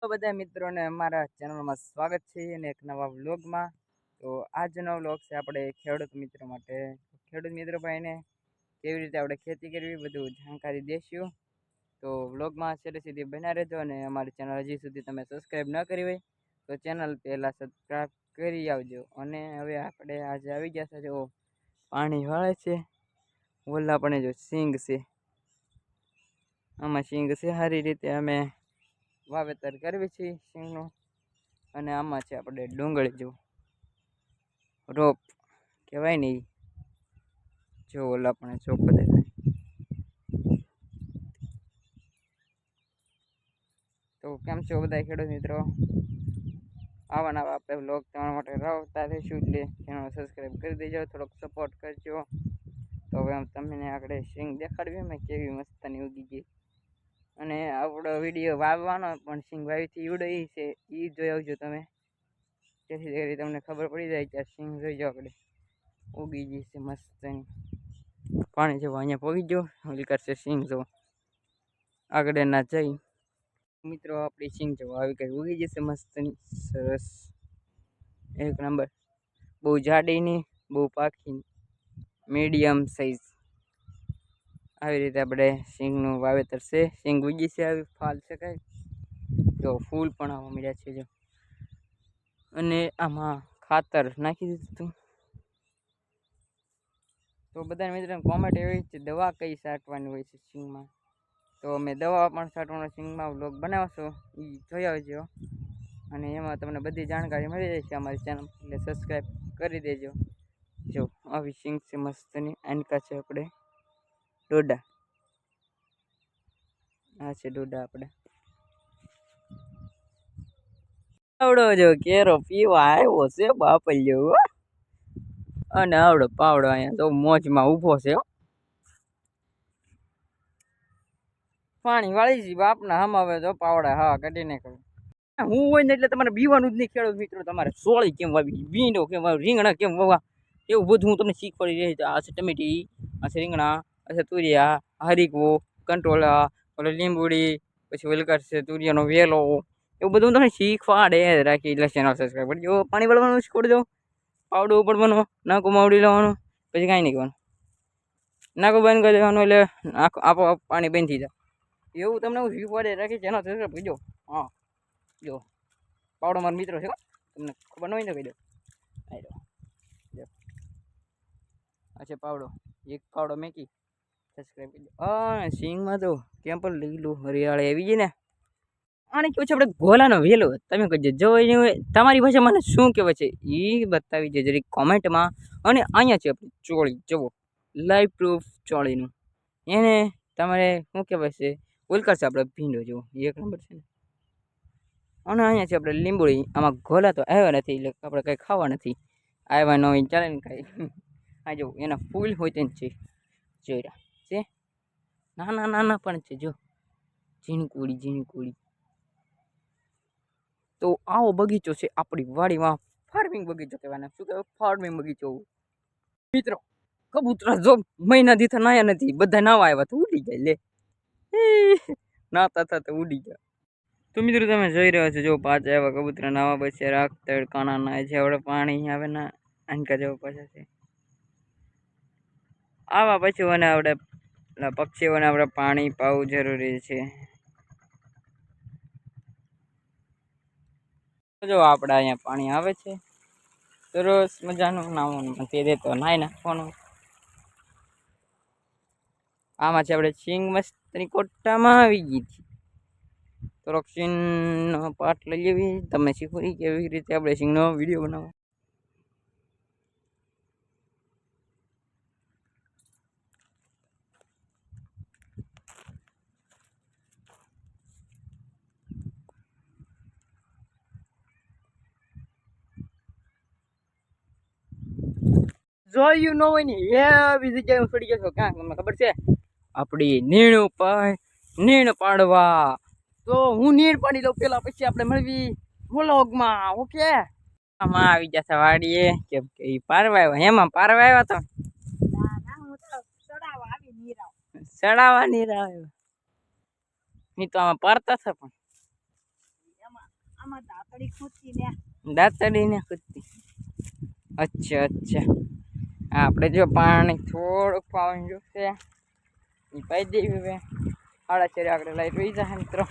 તો બધા મિત્રોને અમારા ચેનલમાં સ્વાગત છે અને એક નવા વ્લોગમાં. તો આજનો વ્લોગ છે આપણે ખેડૂત મિત્રો માટે. ખેડૂત મિત્રો ભાઈને કેવી રીતે આપણે ખેતી કરવી બધું જાણકારી દઈશું. તો વ્લોગમાં છેલ્લે સુધી બન્યા રહેજો અને અમારી ચેનલ હજી સુધી તમે સબસ્ક્રાઈબ ન કરી હોય તો ચેનલ પહેલાં સબસ્ક્રાઈબ કરી આવજો. અને હવે આપણે આજે આવી ગયા છે જો પાણી વાળે છે. ઓલા પણ જો સિંગ છે, આમાં સિંગ છે સારી રીતે અમે વાવેતર કરવી છે સિંગનું. અને આમાં છે આપણે ડુંગળી જો રોપ કહેવાય ને જો ઓલા પણ ચોખ્ખો દેખાય. તો કેમ છો બધા ખેડૂત મિત્રો? આવા નવા આપણે વ્લોગ તમારા માટે રાવતા રહીશું, એટલે ચેનલ સબસ્ક્રાઈબ કરી દેજો, થોડોક સપોર્ટ કરજો. તો હવે તમને આગળ સિંગ દેખાડવી મેં કેવી મસ્તની ઉગી ગઈ. અને આપણો વિડીયો વાવવાનો પણ સિંગ વાવીથી ઈવડો એ છે એ જોઈ આવજો તમે, જેથી કરી તમને ખબર પડી જાય કે સિંગ જોઈ જાઓ આપણે ઉગી ગઈ છે મસ્તની. પાણી જેવો અહીંયા પગી ગયો ઓલી કરશે સિંગ જો આગળ ના જઈ. મિત્રો આપણી સિંગ જેવો આવી કઈ ઉગી જશે મસ્તની સરસ એક નંબર. બહુ જાડી નહીં બહુ પાકી, મીડિયમ સાઈઝ. આવી રીતે આપણે સિંગનું વાવેતર છે. સિંગ ઉગી છે, આવી ફાલ છે કઈ જો ફૂલ પણ આવવા મળ્યા છે જો. અને આમાં ખાતર નાખી દીધું હતું. તો બધા મિત્રોને કોમેન્ટ એવી છે દવા કઈ છાંટવાની હોય છે સિંગમાં, તો અમે દવા પણ છાંટવાનો સિંગમાં વ્લોગ બનાવશો એ જોઈ આવજો. અને એમાં તમને બધી જાણકારી મળી જાય છે અમારી ચેનલ, એટલે સબસ્ક્રાઈબ કરી દેજો. જો આવી સિંગ છે મસ્તની. આનકા છે આપણે ડોડા, આ છે ડોડા આપણે. આવડો જો કેરો પીવા આવ્યો છે બાપલ્યો. અને આવડો પાવડો અહીંયા તો મોજમાં ઊભો છે. પાણી વાળી છે બાપના હમ. હવે તો પાવડા હા કાઢી નાખ્યો. હું હોય ને એટલે તમારે બીવાનું જ નહીં ખેડૂત મિત્રો. તમારે સોળી કેમ વાવી, ભીંડો કેમ વાવી, રીંગણા કેમ વાવવા, એવું બધું હું તમને શીખવાડી રહી છું. આ છે ટમેટી, આ છે રીંગણા, આ છે તુરિયા, હરીકવો, કંટોલા, ઓલે લીંબુડી, પછી વેલકર છે તુરિયાનો વેલો, એવું બધું તમને શીખવાડે રાખી. એટલે ચેનલ સબસ્ક્રાઈબ કરજો. પાણી વળવાનું શીખવાડી દો, પાવડો ઉપડવાનો, નાકું માવડી લેવાનું, પછી કાંઈ નહીં કરવાનું. નાકું બંધ કરી દેવાનું એટલે આપોઆપ પાણી બંધ થઈ જાય. એવું તમને હું શીખવાડે રાખી. ચેનલ સબસ્ક્રાઈબ કરજો. હા જો પાવડો મારો મિત્રો છે, તમને ખબર ન હોય તો કહી દો. જો આ છે પાવડો, એક પાવડો મેકી સબસ્ક્રાઈબ કરી દો. હા સિંગમાં તો કેમ પણ લીલું હરિયાળી આવી ગઈ ને. આને કેવું છે આપણે ગોલાનો વેલો. તમે કહેજો જોઈને તમારી ભાષા મને શું કહેવાય છે એ બતાવી દેજો જરી કોમેન્ટમાં. અને અહીંયા છે આપણી ચોળી જુઓ, લાઈવ પ્રૂફ ચોળીનું. એને તમારે શું કહેવાય છે ઓલકાર છે આપણે ભીંડો જુઓ એક નંબર છે ને. અને અહીંયા છે આપણે લીંબોળી. આમાં ગોલા તો આવ્યા નથી એટલે આપણે કંઈ ખાવા નથી આવ્યા ન હોય ચાલે ને કાંઈ. આ જો એના ફૂલ હોય તેને છે જોયા છે, નાના નાના પણ છે જો ઝીણકુડી ઝીણકુડી. તો આવો બગીચો છે આપણી વાડીમાં. ફાર્મિંગ બગીચો કહેવાય, શું કહેવાય ફાર્મિંગ બગીચો. મિત્રો કબૂતરા જો મહિના દી નાયા નથી, બધા નાવા આવ્યા તો ઉડી જાય લે. નાતા થતા ઉડી ગયા. તો મિત્રો તમે જોઈ રહ્યા છો જો પાછા એવા કબૂતરા નાવા પછી રાખ તડકાના નાય છે. આપણે પાણી આવે ને આનકા જેવા પાછા છે. આવા પશુઓને આપણે પક્ષીઓને આપણે પાણી પાવું જરૂરી છે. જો આપણે અહીંયા પાણી આવે છે સરસ મજાનું. નાવાનું તે દે તો નાય નાખવાનું. આમાં છે આપણે સિંગ મસ્તની કોટામાં આવી ગઈ છે. થોડોક સિંગનો પાર્ટ લઈ લેવી, તમે શીખવી કેવી રીતે આપણે સિંગનો વિડીયો બનાવો. જોયું ન હોય ને એવી જગ્યાએ હું પડી ગયો છું. ક્યાં તમને ખબર છે આપણી નીણ પાડવા. તો હું નીણ પાડી દઉં પેલા, પછી આપણે મળવી વ્લોગમાં. ઓકે આમાં આવી જશે વાડીએ કેમ કે પારવા આવ્યા. એમાં પારવા આવ્યા તો ચડાવવા નીર આવ્યો નહીં તો આમાં પારતા છે. પણ દાંતડીને કૂદતી. અચ્છા અચ્છા, આપણે જો પાણી થોડુંક પાવાનું જોશે એ પાઈ દેવી. હવે 4:30 આગળ લાઈટ વહી જશે મિત્રો.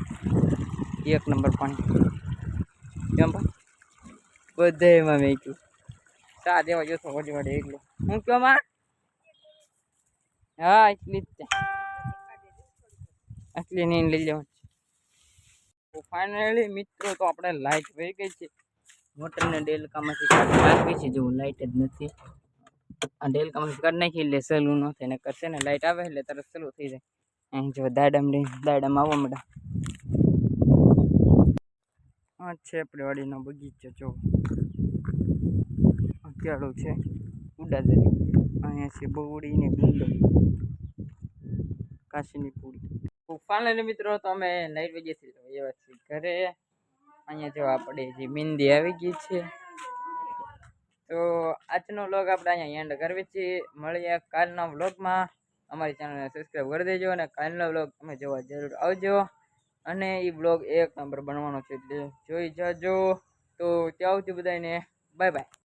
1 નંબર પાણી કેમ ભાઈ બધામાં મેં કયું ચા દેવા જતો વડી વડે એકલો. હું કહો માં? હા એટલી જ છે, એટલી નીંદ લઈ લેવા. તો ફાઇનલી મિત્રો તો આપણે લાઈટ વહી ગઈ છે. મોટરને ડેલકામાંથી કાઢી નાખી છે, જેવું લાઈટ જ નથી. આ ડેલકામાંથી કાઢી નાખી એટલે સલું ન થાય, ને કરશે ને લાઈટ આવે એટલે તરત સલું થઈ જાય. અહીં જો દાડામાં આવવા માંડ્યા. આ છે આપણે વાડીનો બગીચો. જો કેળું છે ઉડાદેલી, અહીંયા છે બવડી ને ગુંડો કાશીની પૂરી. ફાઇનલી મિત્રો તો અમે લાઈટ વહી ગઈ છે એ વાત છે ઘરે. અહીંયા જો આપણે જે મહેંદી આવી ગઈ છે. તો આજનો વ્લોગ આપણે અહીંયા એન્ડ કરવી છે. મળીએ કાલના વ્લોગમાં. અમારી ચેનલને સબસ્ક્રાઈબ કરી દેજો અને કાલનો વ્લોગ તમે જોવા જરૂર આવજો. અને એ વ્લોગ 1 નંબર બનવાનો છે એટલે જોઈ જાજો. તો ત્યાં સુધી બધાને બાય બાય.